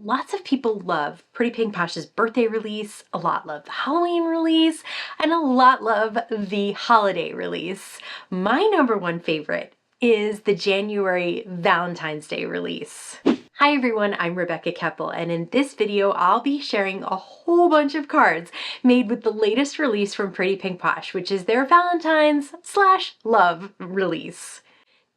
Lots of people love Pretty Pink Posh's birthday release, a lot love the Halloween release, and a lot love the holiday release. My number one favorite is the January Valentine's Day release. Hi everyone, I'm Rebecca Keppel, and in this video I'll be sharing a whole bunch of cards made with the latest release from Pretty Pink Posh, which is their Valentine's/love release.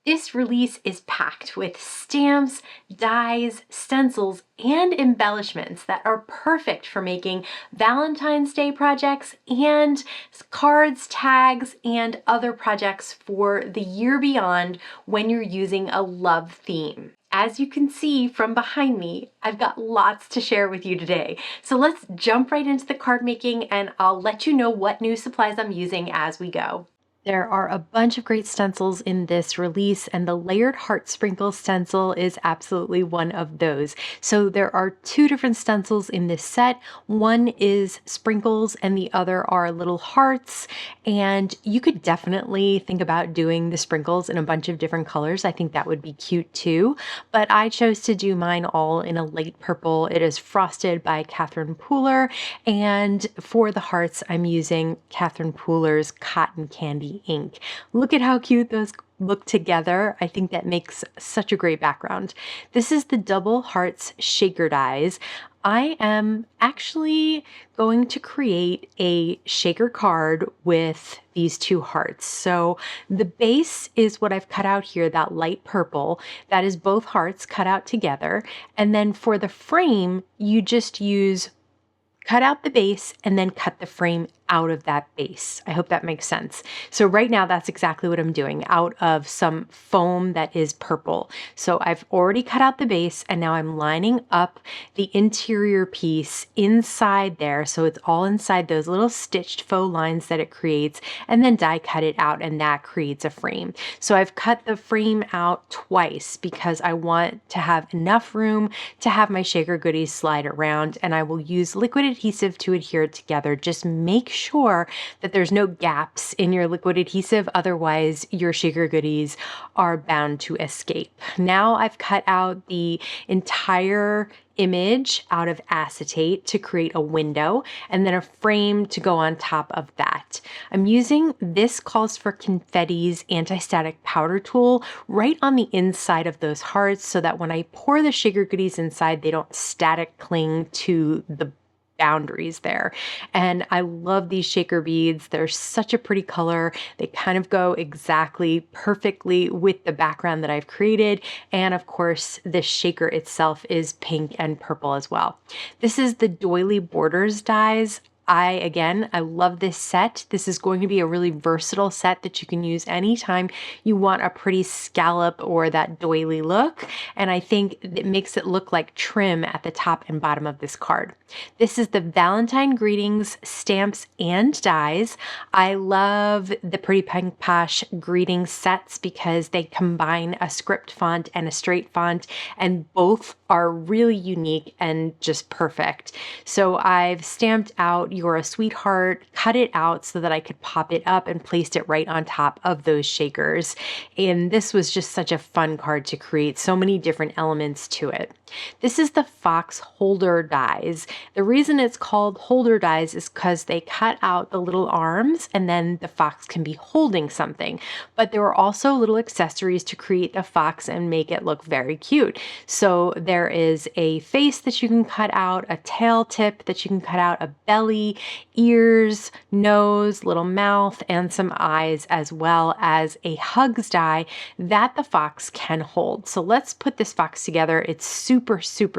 This release is packed with stamps, dies, stencils, and embellishments that are perfect for making Valentine's Day projects and cards, tags, and other projects for the year beyond when you're using a love theme. As you can see from behind me, I've got lots to share with you today. So let's jump right into the card making and I'll let you know what new supplies I'm using as we go. There are a bunch of great stencils in this release, and the layered heart sprinkle stencil is absolutely one of those. So there are two different stencils in this set. One is sprinkles and the other are little hearts, and you could definitely think about doing the sprinkles in a bunch of different colors. I think that would be cute too, but I chose to do mine all in a light purple. It is frosted by Catherine Pooler, and for the hearts I'm using Catherine Pooler's Cotton Candy ink. Look at how cute those look together. I think that makes such a great background. This is the Double Hearts Shaker Dies. I am actually going to create a shaker card with these two hearts. So the base is what I've cut out here, that light purple. That is both hearts cut out together. And then for the frame, you just cut out the base and then cut the frame out of that base. I hope that makes sense. So right now that's exactly what I'm doing, out of some foam that is purple. So I've already cut out the base and now I'm lining up the interior piece inside there. So it's all inside those little stitched faux lines that it creates, and then die cut it out and that creates a frame. So I've cut the frame out twice because I want to have enough room to have my shaker goodies slide around, and I will use liquid adhesive to adhere it together. Just make sure that there's no gaps in your liquid adhesive, otherwise your shaker goodies are bound to escape. Now I've cut out the entire image out of acetate to create a window and then a frame to go on top of that. I'm using this Calls for Confetti's anti-static powder tool right on the inside of those hearts so that when I pour the shaker goodies inside, they don't static cling to the boundaries there. And I love these shaker beads. They're such a pretty color. They kind of go exactly perfectly with the background that I've created. And of course, the shaker itself is pink and purple as well. This is the Doily Borders dies. I love this set. This is going to be a really versatile set that you can use anytime you want a pretty scallop or that doily look. And I think it makes it look like trim at the top and bottom of this card. This is the Valentine Greetings stamps and dies. I love the Pretty Pink Posh greeting sets because they combine a script font and a straight font, and both are really unique and just perfect. So I've stamped out You're a Sweetheart, cut it out so that I could pop it up, and placed it right on top of those shakers. And this was just such a fun card to create, so many different elements to it. This is the Fox Holder Dies. The reason it's called Holder Dies is because they cut out the little arms and then the fox can be holding something. But there were also little accessories to create a fox and make it look very cute. So there is a face that you can cut out, a tail tip that you can cut out, a belly, ears, nose, little mouth, and some eyes, as well as a hugs die that the fox can hold. So let's put this fox together. It's super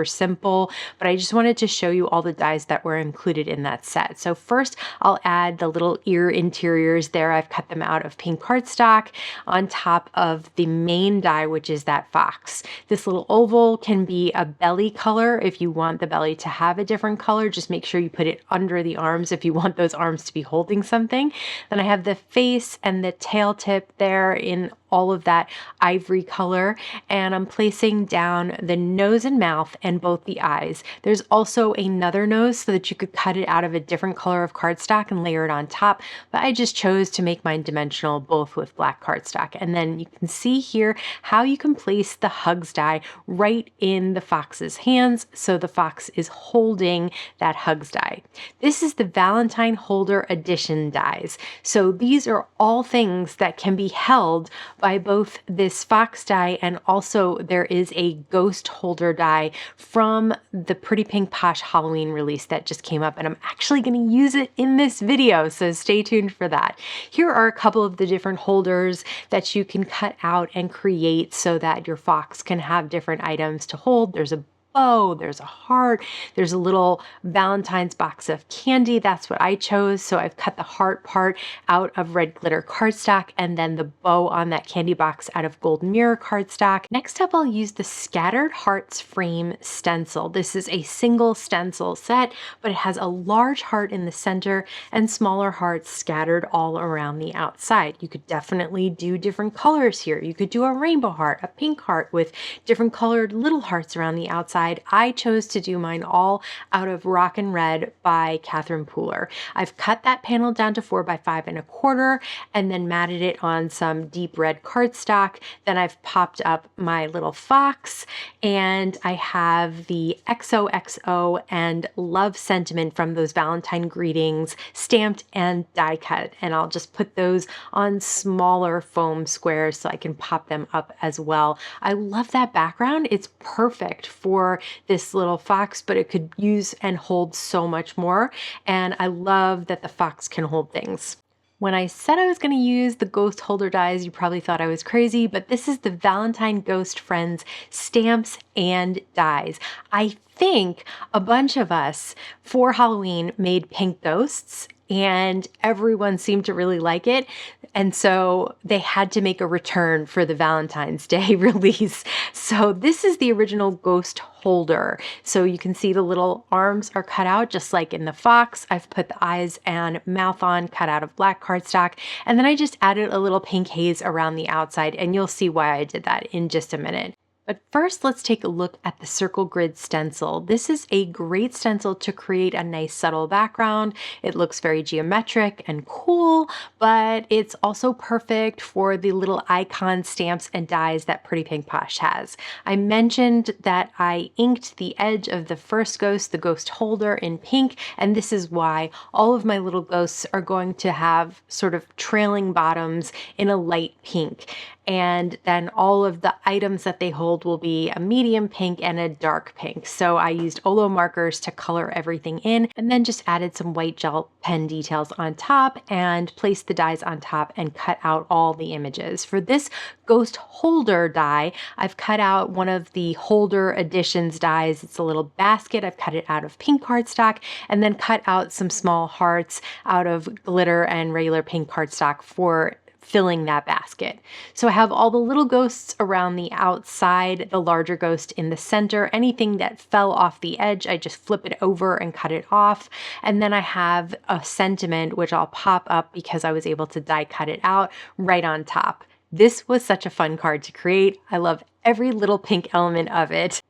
simple, but I just wanted to show you all the dies that were included in that set. So first I'll add the little ear interiors there. I've cut them out of pink cardstock on top of the main die, which is that fox. This little oval can be a belly color if you want the belly to have a different color. Just make sure you put it under the arms if you want those arms to be holding something. Then I have the face and the tail tip there in all of that ivory color, and I'm placing down the nose and mouth and both the eyes. There's also another nose so that you could cut it out of a different color of cardstock and layer it on top, but I just chose to make mine dimensional, both with black cardstock. And then you can see here how you can place the hugs die right in the fox's hands, so the fox is holding that hugs die. This is the Valentine Holder Edition dies. So these are all things that can be held by both this fox die, and also there is a ghost holder die from the Pretty Pink Posh Halloween release that just came up, and I'm actually going to use it in this video, so stay tuned for that. Here are a couple of the different holders that you can cut out and create so that your fox can have different items to hold. There's a bow, there's a heart, there's a little Valentine's box of candy. That's what I chose. So I've cut the heart part out of red glitter cardstock, and then the bow on that candy box out of gold mirror cardstock. Next up, I'll use the Scattered Hearts frame stencil. This is a single stencil set, but it has a large heart in the center and smaller hearts scattered all around the outside. You could definitely do different colors here. You could do a rainbow heart, a pink heart with different colored little hearts around the outside. I chose to do mine all out of Rockin' Red by Catherine Pooler. I've cut that panel down to 4 by 5 1/4 and then matted it on some deep red cardstock. Then I've popped up my little fox, and I have the XOXO and Love Sentiment from those Valentine greetings stamped and die cut. And I'll just put those on smaller foam squares so I can pop them up as well. I love that background. It's perfect for this little fox, but it could use and hold so much more. And I love that the fox can hold things. When I said I was going to use the ghost holder dies, you probably thought I was crazy, but this is the Valentine Ghost Friends stamps and dies. I think a bunch of us for Halloween made pink ghosts, and everyone seemed to really like it. And so they had to make a return for the Valentine's Day release. So this is the original ghost holder. So you can see the little arms are cut out just like in the fox. I've put the eyes and mouth on, cut out of black cardstock. And then I just added a little pink haze around the outside, and you'll see why I did that in just a minute. But first, let's take a look at the circle grid stencil. This is a great stencil to create a nice subtle background. It looks very geometric and cool, but it's also perfect for the little icon stamps and dies that Pretty Pink Posh has. I mentioned that I inked the edge of the first ghost, the ghost holder, in pink, and this is why all of my little ghosts are going to have sort of trailing bottoms in a light pink. And then all of the items that they hold will be a medium pink and a dark pink. So I used Olo markers to color everything in, and then just added some white gel pen details on top and placed the dies on top and cut out all the images. For this ghost holder die, I've cut out one of the holder editions dies. It's a little basket. I've cut it out of pink cardstock and then cut out some small hearts out of glitter and regular pink cardstock for filling that basket. So I have all the little ghosts around the outside, the larger ghost in the center. Anything that fell off the edge, I just flip it over and cut it off. And then I have a sentiment, which I'll pop up because I was able to die cut it out right on top. This was such a fun card to create. I love every little pink element of it.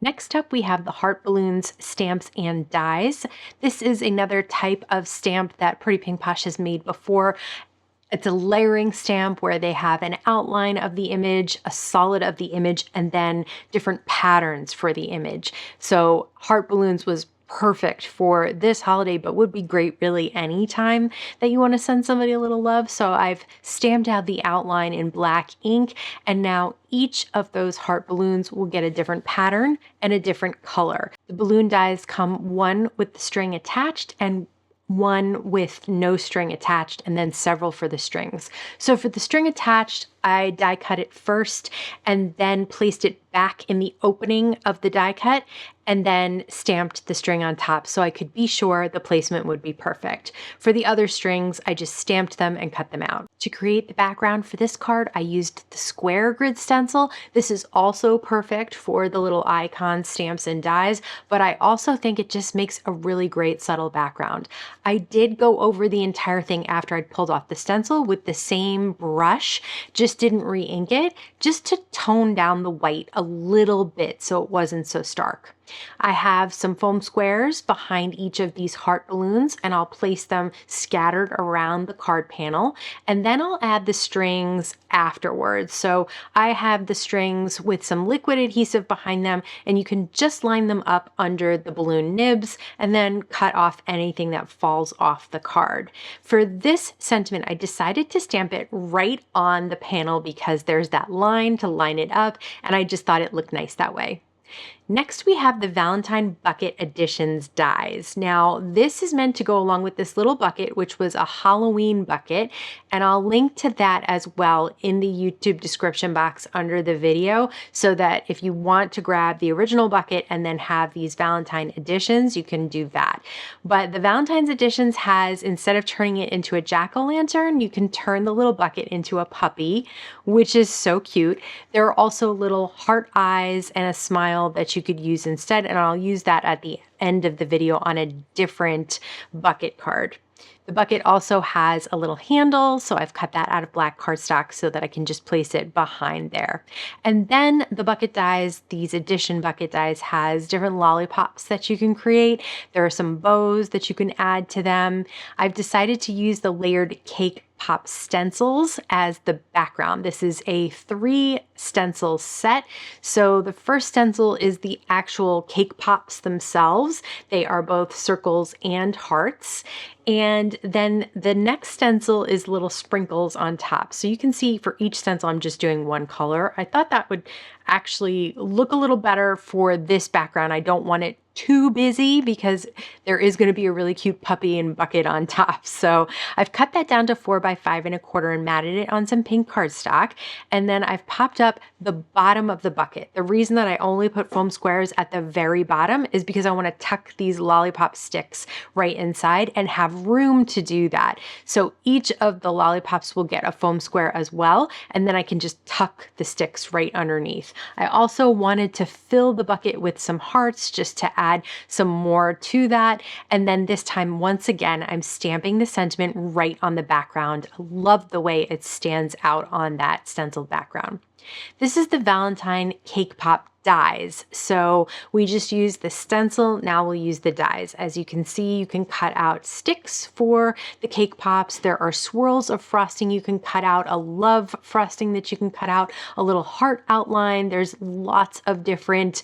Next up, we have the heart balloons, stamps, and dies. This is another type of stamp that Pretty Pink Posh has made before. It's a layering stamp where they have an outline of the image, a solid of the image, and then different patterns for the image. So heart balloons was perfect for this holiday, but would be great really anytime that you want to send somebody a little love. So I've stamped out the outline in black ink, and now each of those heart balloons will get a different pattern and a different color. The balloon dies come one with the string attached and one with no string attached, and then several for the strings. So for the string attached, I die cut it first and then placed it back in the opening of the die cut and then stamped the string on top so I could be sure the placement would be perfect. For the other strings, I just stamped them and cut them out. To create the background for this card, I used the square grid stencil. This is also perfect for the little icon stamps and dies, but I also think it just makes a really great subtle background. I did go over the entire thing after I'd pulled off the stencil with the same brush, just didn't re-ink it, just to tone down the white a little bit so it wasn't so stark. I have some foam squares behind each of these heart balloons, and I'll place them scattered around the card panel, and then I'll add the strings afterwards. So I have the strings with some liquid adhesive behind them, and you can just line them up under the balloon nibs and then cut off anything that falls off the card. For this sentiment, I decided to stamp it right on the panel because there's that line to line it up, and I just thought it looked nice that way. Next, we have the Valentine Bucket Editions dies. Now, this is meant to go along with this little bucket, which was a Halloween bucket, and I'll link to that as well in the YouTube description box under the video, so that if you want to grab the original bucket and then have these Valentine editions, you can do that. But the Valentine's Editions has, instead of turning it into a jack-o'-lantern, you can turn the little bucket into a puppy, which is so cute. There are also little heart eyes and a smile that you could use instead, and I'll use that at the end of the video on a different bucket card. The bucket also has a little handle, so I've cut that out of black cardstock so that I can just place it behind there. And then the bucket dies, these edition bucket dies, has different lollipops that you can create. There are some bows that you can add to them. I've decided to use the layered cake pop stencils as the background. This is a 3 stencil set. So the first stencil is the actual cake pops themselves. They are both circles and hearts. And then the next stencil is little sprinkles on top. So you can see for each stencil, I'm just doing one color. I thought that would actually look a little better for this background. I don't want it too busy because there is going to be a really cute puppy and bucket on top. So I've cut that down to 4 by 5 1/4 and matted it on some pink cardstock. And then I've popped up the bottom of the bucket. The reason that I only put foam squares at the very bottom is because I want to tuck these lollipop sticks right inside and have room to do that. So each of the lollipops will get a foam square as well, and then I can just tuck the sticks right underneath. I also wanted to fill the bucket with some hearts just to add some more to that. And then this time, once again, I'm stamping the sentiment right on the background. I love the way it stands out on that stenciled background. This is the Valentine Cake Pop dies. So we just use the stencil, now we'll use the dies. As you can see, you can cut out sticks for the cake pops. There are swirls of frosting you can cut out, a love frosting that you can cut out, a little heart outline. There's lots of different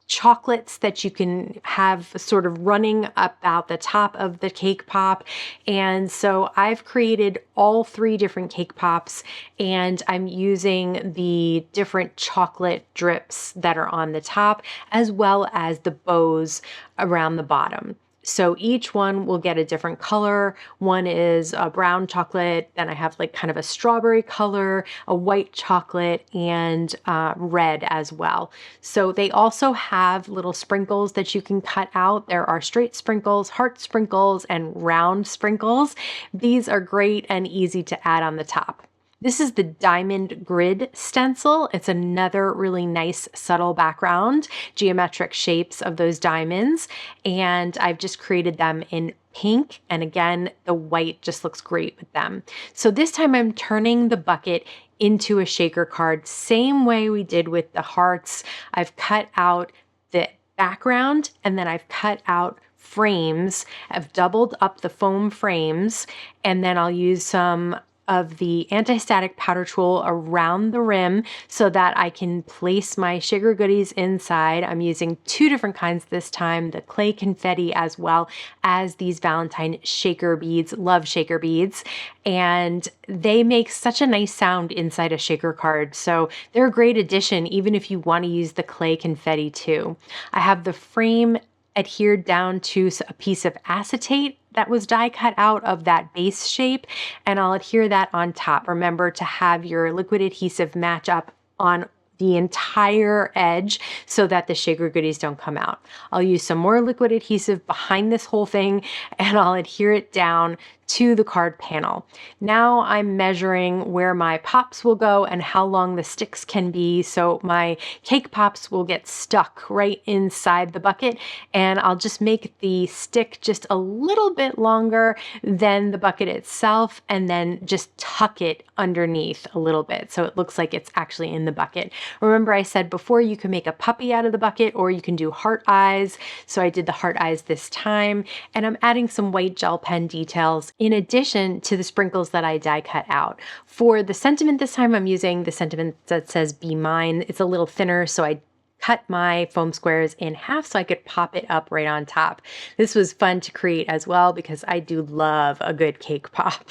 chocolates that you can have sort of running about the top of the cake pop. And so I've created all 3 different cake pops, and I'm using the different chocolate drips that are on the top as well as the bows around the bottom. So each one will get a different color. One is a brown chocolate, then I have like kind of a strawberry color, a white chocolate, and red as well. So they also have little sprinkles that you can cut out. There are straight sprinkles, heart sprinkles, and round sprinkles. These are great and easy to add on the top. This is the Diamond Grid stencil. It's another really nice subtle background, geometric shapes of those diamonds, and I've just created them in pink, and again, the white just looks great with them. So this time I'm turning the bucket into a shaker card, same way we did with the hearts. I've cut out the background, and then I've cut out frames. I've doubled up the foam frames, and then I'll use some of the anti-static powder tool around the rim so that I can place my sugar goodies inside. I'm using 2 different kinds this time, the clay confetti as well as these Valentine shaker beads, love shaker beads, and they make such a nice sound inside a shaker card. So they're a great addition even if you want to use the clay confetti too. I have the frame adhered down to a piece of acetate that was die cut out of that base shape, and I'll adhere that on top. Remember to have your liquid adhesive match up on the entire edge so that the shaker goodies don't come out. I'll use some more liquid adhesive behind this whole thing and I'll adhere it down to the card panel. Now I'm measuring where my pops will go and how long the sticks can be, so my cake pops will get stuck right inside the bucket, and I'll just make the stick just a little bit longer than the bucket itself and then just tuck it underneath a little bit so it looks like it's actually in the bucket. Remember I said before you can make a puppy out of the bucket or you can do heart eyes, so I did the heart eyes this time, and I'm adding some white gel pen details in addition to the sprinkles that I die cut out. For the sentiment this time, I'm using the sentiment that says "Be Mine." It's a little thinner, so I cut my foam squares in half so I could pop it up right on top. This was fun to create as well because I do love a good cake pop.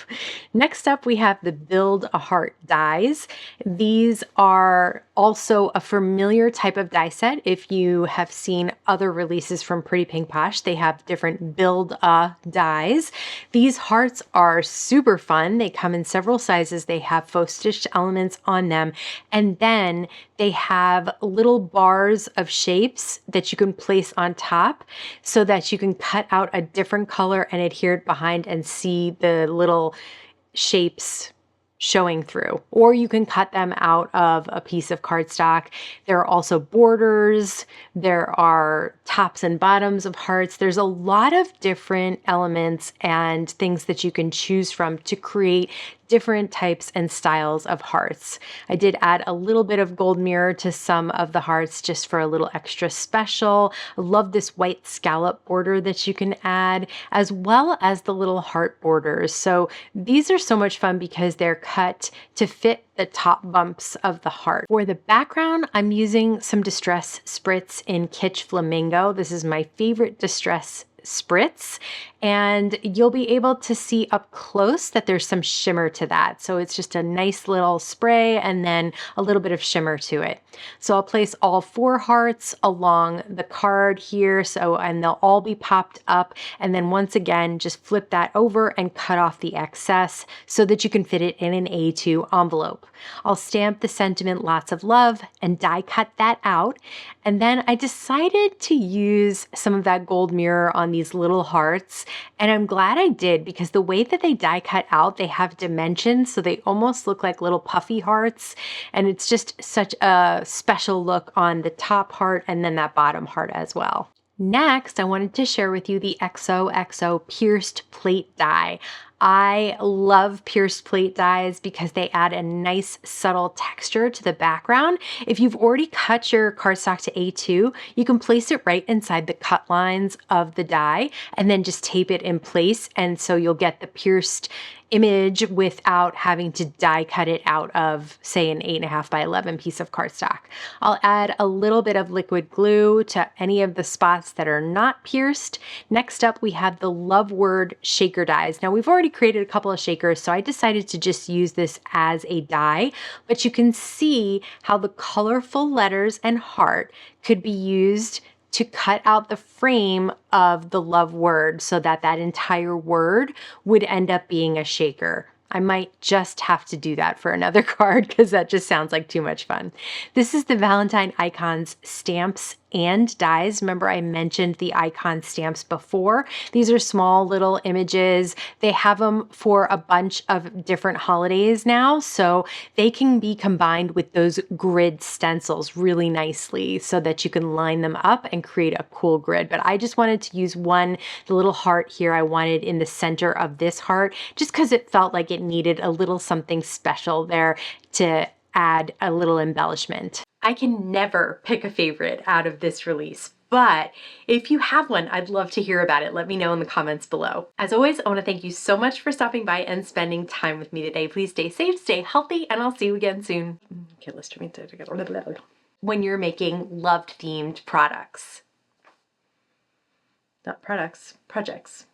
Next up, we have the Build a Heart dies. These are also a familiar type of die set. If you have seen other releases from Pretty Pink Posh, they have different Build a dies. These hearts are super fun. They come in several sizes. They have faux stitched elements on them, and then they have little bars of shapes that you can place on top so that you can cut out a different color and adhere it behind and see the little shapes showing through, or you can cut them out of a piece of cardstock. There are also borders, there are tops and bottoms of hearts. There's a lot of different elements and things that you can choose from to create different types and styles of hearts. I did add a little bit of gold mirror to some of the hearts just for a little extra special. I love this white scallop border that you can add, as well as the little heart borders. So these are so much fun because they're cut to fit the top bumps of the heart. For the background, I'm using some Distress Spritz in Kitsch Flamingo. This is my favorite Distress spritz, and you'll be able to see up close that there's some shimmer to that. So it's just a nice little spray and then a little bit of shimmer to it. So I'll place all 4 hearts along the card here, and they'll all be popped up, and then once again just flip that over and cut off the excess so that you can fit it in an A2 envelope. I'll stamp the sentiment "Lots of Love" and die cut that out, and then I decided to use some of that gold mirror on these little hearts, and I'm glad I did because the way that they die cut out, they have dimensions, so they almost look like little puffy hearts, and it's just such a special look on the top heart and then that bottom heart as well. Next, I wanted to share with you the XOXO pierced plate die. I love pierced plate dies because they add a nice subtle texture to the background. If you've already cut your cardstock to A2, you can place it right inside the cut lines of the die and then just tape it in place, and so you'll get the pierced image without having to die cut it out of, say, an 8.5 by 11 piece of cardstock. I'll add a little bit of liquid glue to any of the spots that are not pierced. Next up, we have the Love Word shaker dies. Now, we've already created a couple of shakers, so I decided to just use this as a die, but you can see how the colorful letters and heart could be used to cut out the frame of the love word so that that entire word would end up being a shaker. I might just have to do that for another card because that just sounds like too much fun. This is the Valentine Icons stamps and dies. Remember, I mentioned the icon stamps before. These are small little images. They have them for a bunch of different holidays now, so they can be combined with those grid stencils really nicely so that you can line them up and create a cool grid. But I just wanted to use one, the little heart here, I wanted in the center of this heart, just because it felt like it needed a little something special there to add a little embellishment. I can never pick a favorite out of this release, but if you have one, I'd love to hear about it. Let me know in the comments below. As always, I want to thank you so much for stopping by and spending time with me today. Please stay safe, stay healthy, and I'll see you again soon. Okay, let's try to when you're making loved themed products. Not products, projects.